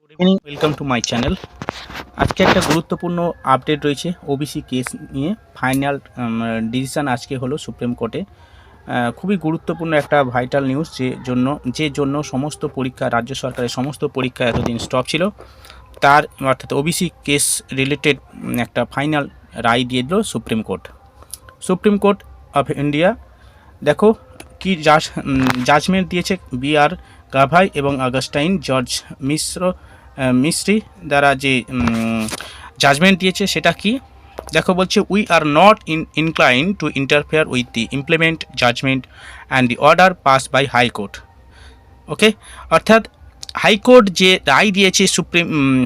Good evening, welcome to my channel. আজকে একটা গুরুত্বপূর্ণ আপডেট রয়েছে ওবিসি কেস নিয়ে। ফাইনাল ডিসিশান আজকে হলো সুপ্রিম কোর্টে। খুবই গুরুত্বপূর্ণ একটা ভাইটাল নিউজ, যে জন্য সমস্ত পরীক্ষা, রাজ্য সরকারের সমস্ত পরীক্ষা এতদিন স্টপ ছিল, তার অর্থাৎ ওবিসি কেস রিলেটেড একটা ফাইনাল রায় দিয়ে দিল supreme court. Supreme court of India দেখো কি জাজমেন্ট দিয়েছে বি.আর. গাভাই এবং অগাস্টাইন জর্জ মিস্ত্রি দ্বারা যে জাজমেন্ট দিয়েছে সেটা কি দেখো। বলছে, we are not incline to interfere with the implement judgment and the order pass by high court. Okay, অর্থাৎ হাইকোর্ট যে রায় দিয়েছে,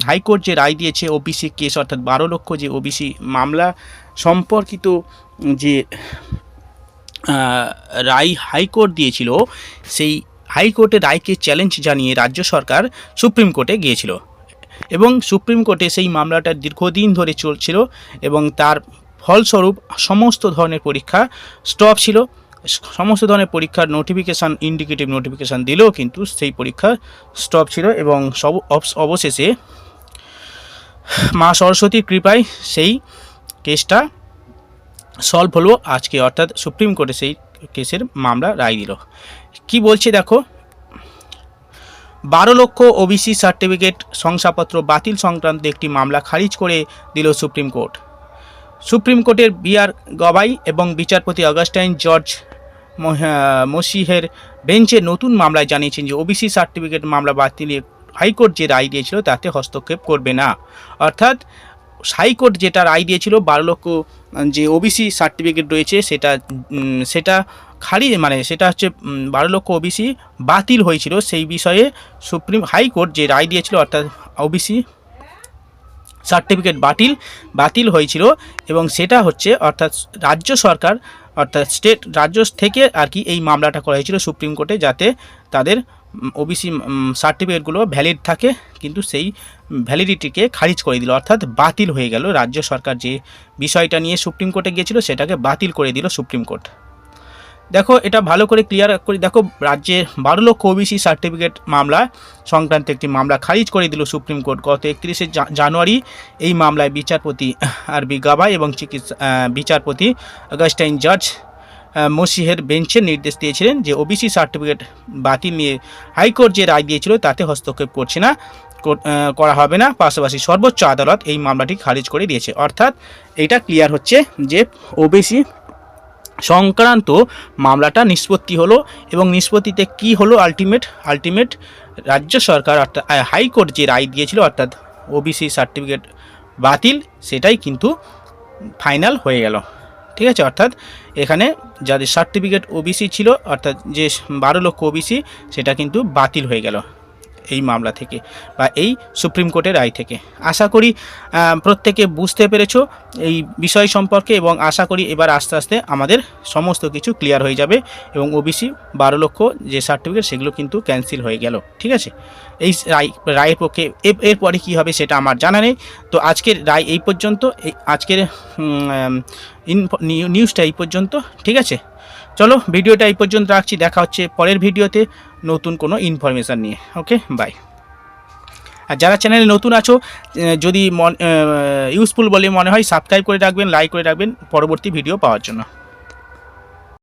হাইকোর্ট যে রায় দিয়েছে ওবিসি কেস অর্থাৎ 12 লক্ষ যে ওবিসি মামলা সম্পর্কিত যে রায় হাইকোর্ট দিয়েছিল, সেই হাইকোর্টের রায়কে চ্যালেঞ্জ জানিয়ে রাজ্য সরকার সুপ্রিম কোর্টে গিয়েছিল এবং সুপ্রিম কোর্টে সেই মামলাটা দীর্ঘদিন ধরে চলছিল এবং তার ফলস্বরূপ সমস্ত ধরনের পরীক্ষা স্টপ ছিল। সমস্ত ধরনের পরীক্ষার নোটিফিকেশান, ইন্ডিকেটিভ নোটিফিকেশান দিলেও কিন্তু সেই পরীক্ষা স্টপ ছিল এবং অবশেষে মা সরস্বতীর কৃপায় সেই কেসটা সলভ হলো আজকে, অর্থাৎ সুপ্রিম কোর্টে সেই কেসের মামলা রায় দিল। কি বলছে দেখো, 12 লক্ষ ওবিসি সার্টিফিকেট শংসাপত্র বাতিল সংক্রান্ত একটি মামলা খারিজ করে দিল সুপ্রিম কোর্ট। সুপ্রিম কোর্টের বি.আর. গাভাই এবং বিচারপতি অগাস্টাইন জর্জ মসিহের বেঞ্চে নতুন মামলায় জানিয়েছেন যে ওবিসি সার্টিফিকেট মামলা বাতিলে হাইকোর্ট যে রায় দিয়েছিল তাতে হস্তক্ষেপ করবে না। অর্থাৎ হাইকোর্ট যেটা রায় দিয়েছিল 12 লক্ষ যে ওবিসি সার্টিফিকেট রয়েছে সেটা সেটা হচ্ছে 12 লক্ষ ওবিসি বাতিল হয়েছিল, সেই বিষয়ে হাইকোর্ট যে রায় দিয়েছিল অর্থাৎ ওবিসি সার্টিফিকেট বাতিল হয়েছিল এবং সেটা হচ্ছে অর্থাৎ রাজ্য সরকার অর্থাৎ রাজ্য থেকে আর কি এই মামলাটা করা হয়েছিল সুপ্রিম কোর্টে, যাতে তাদের ওবিসি সার্টিফিকেটগুলো ভ্যালিড থাকে, কিন্তু সেই ভ্যালিডিটিকে খারিজ করে দিল, অর্থাৎ বাতিল হয়ে গেল। রাজ্য সরকার যে বিষয়টা নিয়ে সুপ্রিম কোর্টে গিয়েছিল সেটাকে বাতিল করে দিল সুপ্রিম কোর্ট। দেখো, এটা ভালো করে ক্লিয়ার করে দেখো, রাজ্যের 12 লক্ষ ওবিসি সার্টিফিকেট মামলা সংক্রান্ত একটি মামলা খারিজ করে দিল সুপ্রিম কোর্ট গত 31শে জানুয়ারি। এই মামলায় বিচারপতি আর.বি. গাভাই এবং বিচারপতি অগাস্টাইন জর্জ মসিহের বেঞ্চে নির্দেশ দিয়েছিলেন যে ওবিসি সার্টিফিকেট বাতিল নিয়ে হাইকোর্ট যে রায় দিয়েছিল তাতে হস্তক্ষেপ করা হবে না। পাশাপাশি সর্বোচ্চ আদালত এই মামলাটি খারিজ করে দিয়েছে। অর্থাৎ এটা ক্লিয়ার হচ্ছে যে ওবিসি সংক্রান্ত মামলাটা নিষ্পত্তি হলো এবং নিষ্পত্তিতে কি হলো, আলটিমেট রাজ্য সরকার অর্থাৎ হাইকোর্ট যে রায় দিয়েছিল অর্থাৎ ওবিসি সার্টিফিকেট বাতিল, সেটাই কিন্তু ফাইনাল হয়ে গেল। ঠিক আছে, অর্থাৎ এখানে যাদের সার্টিফিকেট ওবিসি ছিল অর্থাৎ যে 12 লক্ষ ওবিসি, সেটা কিন্তু বাতিল হয়ে গেল এই মামলা থেকে বা এই সুপ্রিম কোর্টের রায় থেকে। আশা করি প্রত্যেকে বুঝতে পেরেছো এই বিষয় সম্পর্কে এবং আশা করি এবার আস্তে আস্তে আমাদের সমস্ত কিছু ক্লিয়ার হয়ে যাবে এবং ওবিসি 12 লক্ষ যে সার্টিফিকেট সেগুলো কিন্তু ক্যান্সেল হয়ে গেল। ঠিক আছে, এই রায়ের পক্ষে এরপরে কী হবে সেটা আমার জানা নেই। তো আজকের রায় এই পর্যন্ত, আজকের নিউজটা এই পর্যন্ত। ঠিক আছে, চলো ভিডিওটা এই পর্যন্ত রাখছি, দেখা হচ্ছে পরের ভিডিওতে নতুন কোনো ইনফরমেশান নিয়ে। ওকে, বাই। আর যারা চ্যানেলে নতুন আছো, যদি ইউজফুল বলে মনে হয় সাবস্ক্রাইব করে রাখবেন, লাইক করে রাখবেন পরবর্তী ভিডিও পাওয়ার জন্য।